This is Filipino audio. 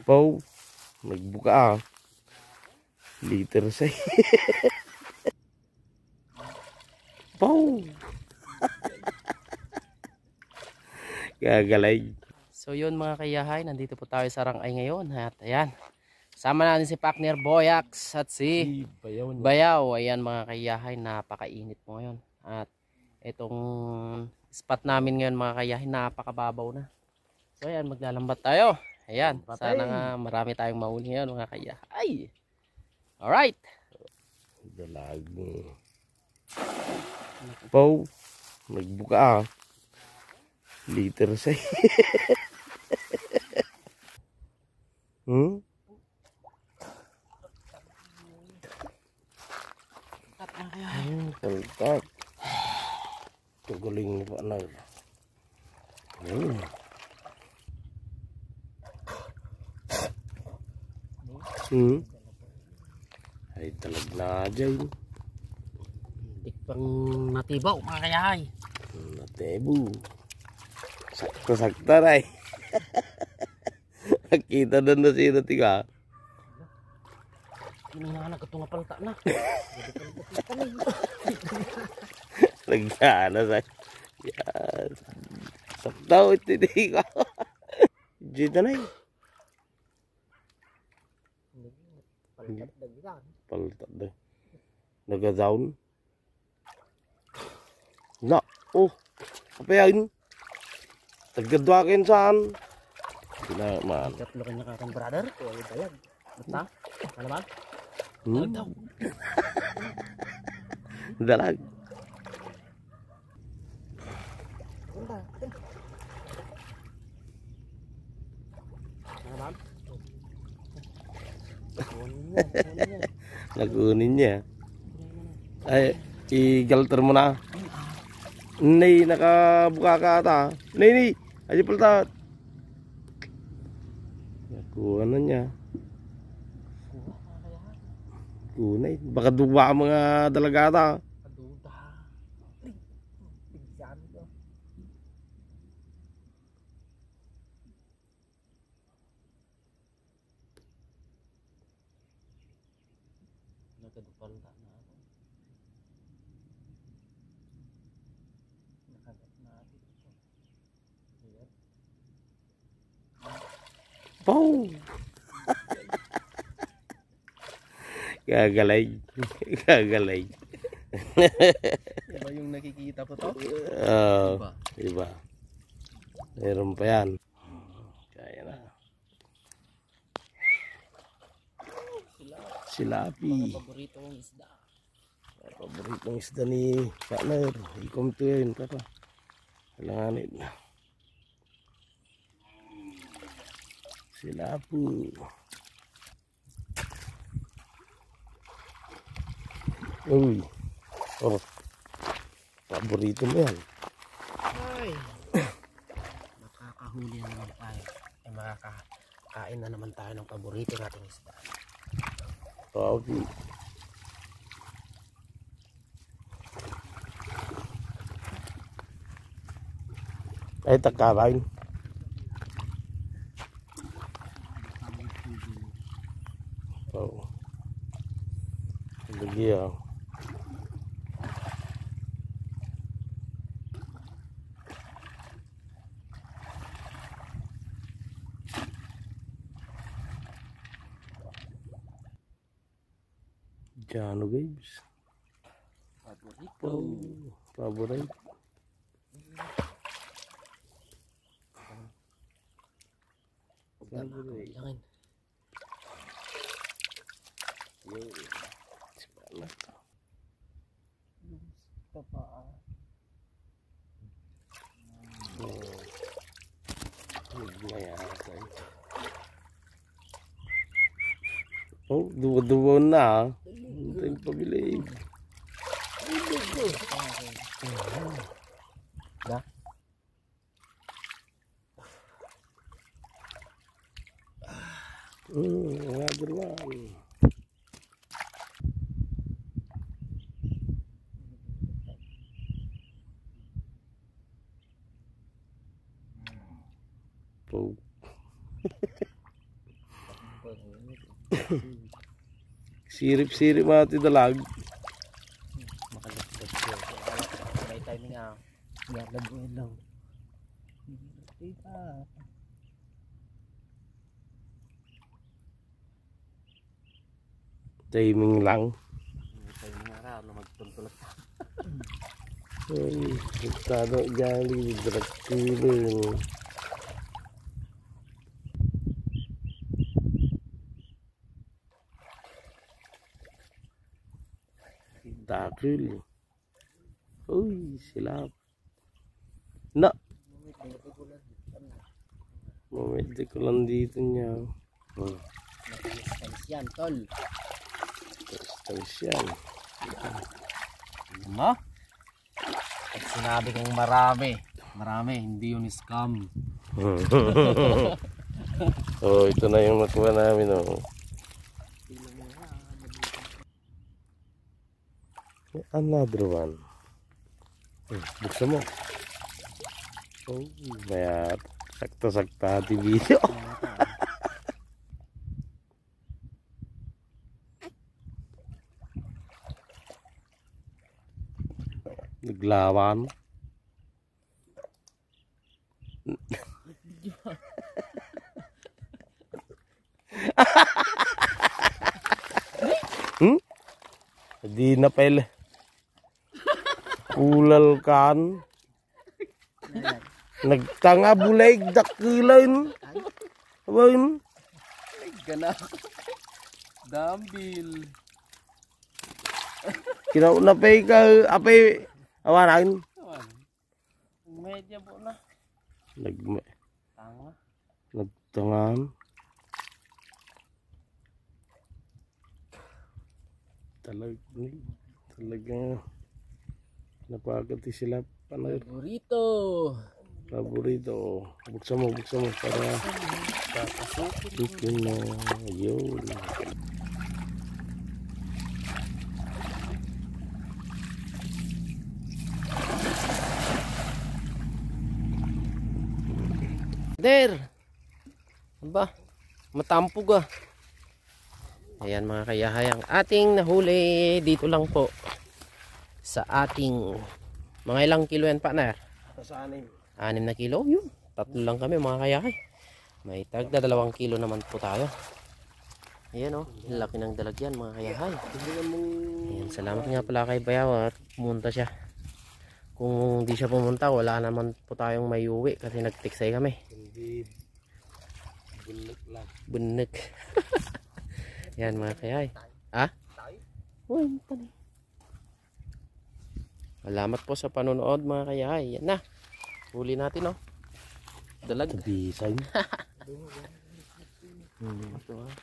Pau, nagbuka liter say. Pau. Gagalay. So yun mga kayahay, nandito po tayo sa Rangay ngayon. At ayan, sama natin si Partner Boyax at si Bayaw. Ayan mga kayahay, napakainit mo ngayon. At itong spot namin ngayon mga kayahay, napakababaw na. So ayan, maglalambat tayo. Ayan, sana nga marami tayong mahuli ngayon mga kayahay. Alright. Dalag. Pau, nagbuka liter say. Kaltat. Tuguling pa na. Ay talag na dyan. Hindi pang natibaw mga kayahay. Natebo. Sakta-sakta na eh. Nakita doon na siya tiga. Pinanganak ito nga palta na. Nagsana sa. Yan. Sakta o itinig ka. Dito na eh. Palta na. Nagadown. Na. Oh. Kapayain. Taggadwakin saan. Pinaman. Tatlo ka niya kakang brother. O ay bayag. Basta. Kalabag. Dalag. Dalag. Nakunin niya. Ay, i-galter mo na. Nay, nakabuka ka ata. Nay. Ay, paltat. Nakuha na niya. Kunay. Baka duwa ang mga dalagata. Nagkadupalta na ako. Nakagat na atin ito. Ayan. Pau. Gagalay. Gagalay. Iba yung nakikita ko to? Iba. Meron pa yan. Kaya na. Silapi. Paboritong isda. Paboritong isda ni Partner. Ikom to yun. Kata. Kailanganin. Silapi. Uy. Oh. Paborito mo yan. Ay. Makakahuli na naman tayo. Ay makakain na naman tayo ng paborito nating isda. Okay. Ay takabain. Oh. Lagi ah. Jano guys. Paborito. Paborito. Jangan. Oh, duwa-duwa na. Hindi pa bilig. Da. Mga berwan. po. Sirip-sirip mati dalag. Makalagdag ko. May timing ah. Gagabuhin lang. Timing lang. Timing araw na magtuntulot. Ay, estado jali berakilin. Dakil. Uy, silap. Na. Mamedi ko lang dito niya. Matalis yan, tol. Tapos yan. Ano? At sinabi kong marami. Marami, hindi yun scam. Oh, ito na yung nakuha namin, oh. Another one. Buksan mo. Oh, mayat. Sakta-sakta di video. Naglawan. Di na pala. Kulal kan. Nagtanga bulay dakilan. Abain. Ganak. Dambil. Kinaunapay ka apay awanan. Medya po na. Tanga. Nagtangan. Talaga napakati sila panay Burrito. paborito. Buksan mo para sukin na yun. Der. Aba, matampog ah. Ayan mga kayahay, ang ating nahuli dito lang po sa ating mga ilang kilo yan partner? Sa 6 6 na kilo, yun. 3 lang kami mga kayahay. May tagda 2 kilo naman po tayo. Ayan oh, laki ng dalagyan mga kayahay. Ayan, salamat nga pala kay Bayaw at pumunta siya. Kung hindi siya pumunta, wala naman po tayong may uwi kasi nagtiksay kami. Hindi bulik lang. Bunik. Yan mga kayay. Ha? Uy, tali. Salamat po sa panonood mga kayay. Yan na. Huli natin oh. Dalag. Bisay. Ito ah.